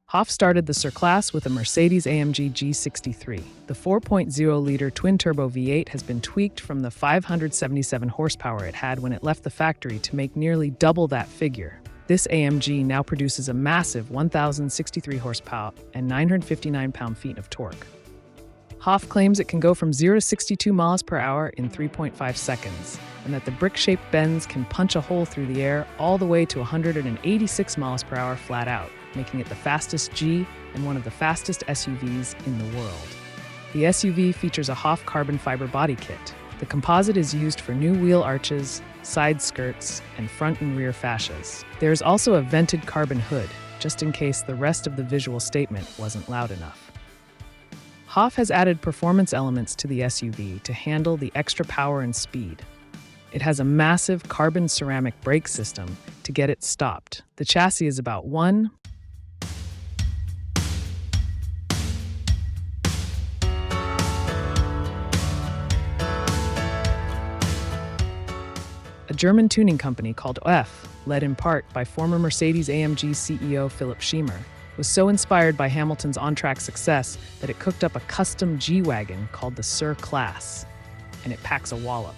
HOF started the Class with a Mercedes-AMG G63. The 4.0-liter twin-turbo V8 has been tweaked from the 577 horsepower it had when it left the factory to make nearly double that figure. This AMG now produces a massive 1,063 horsepower and 959 pound-feet of torque. HOF claims it can go from 0 to 62 miles per hour in 3.5 seconds, and that the brick-shaped Benz can punch a hole through the air all the way to 186 miles per hour flat out, making it the fastest G and one of the fastest SUVs in the world. The SUV features a HOF carbon fiber body kit. The composite is used for new wheel arches, side skirts, and front and rear fascias. There is also a vented carbon hood, just in case the rest of the visual statement wasn't loud enough. HOF has added performance elements to the SUV to handle the extra power and speed. It has a massive carbon ceramic brake system to get it stopped. The chassis is about a German tuning company called HOF, led in part by former Mercedes-AMG CEO Philipp Schiemer, was so inspired by Hamilton's on-track success that it cooked up a custom G Wagon called the Class, and it packs a wallop.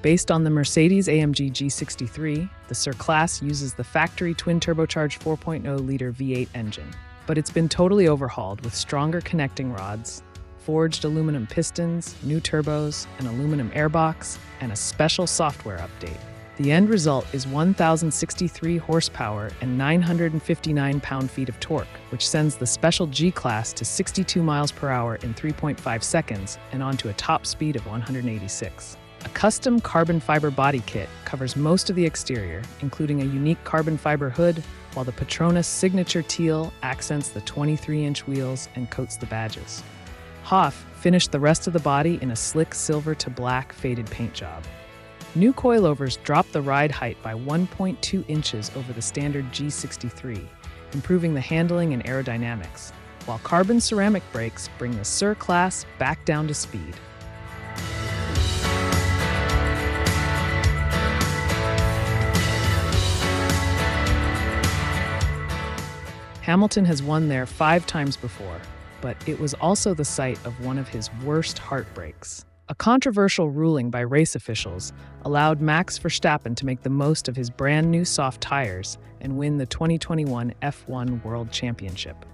Based on the Mercedes-AMG G63, the Class uses the factory twin-turbocharged 4.0-liter V8 engine, but it's been totally overhauled with stronger connecting rods, forged aluminum pistons, new turbos, an aluminum airbox, and a special software update. The end result is 1,063 horsepower and 959 pound-feet of torque, which sends the special G-Class to 62 miles per hour in 3.5 seconds and onto a top speed of 186. A custom carbon fiber body kit covers most of the exterior, including a unique carbon fiber hood, while the Petronas signature teal accents the 23-inch wheels and coats the badges. HOF finished the rest of the body in a slick silver to black faded paint job. New coilovers drop the ride height by 1.2 inches over the standard G63, improving the handling and aerodynamics, while carbon ceramic brakes bring the Class back down to speed. Hamilton has won there 5 times before, but it was also the site of one of his worst heartbreaks. A controversial ruling by race officials allowed Max Verstappen to make the most of his brand new soft tires and win the 2021 F1 World Championship.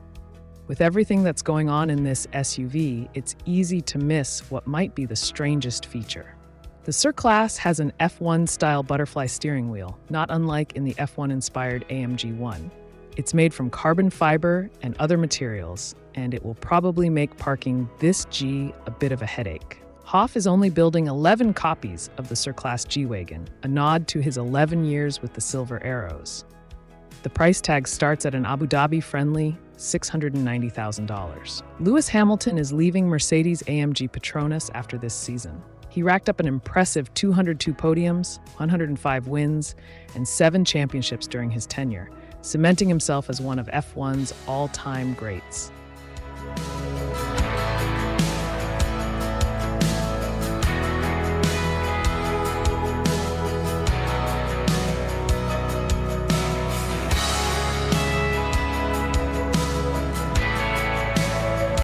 With everything that's going on in this SUV, it's easy to miss what might be the strangest feature. The Class has an F1-style butterfly steering wheel, not unlike in the F1-inspired AMG 1. It's made from carbon fiber and other materials, and it will probably make parking this G a bit of a headache. HOF is only building 11 copies of the Class G Wagon, a nod to his 11 years with the Silver Arrows. The price tag starts at an Abu Dhabi-friendly $690,000. Lewis Hamilton is leaving Mercedes-AMG Petronas after this season. He racked up an impressive 202 podiums, 105 wins, and 7 championships during his tenure, cementing himself as one of F1's all-time greats.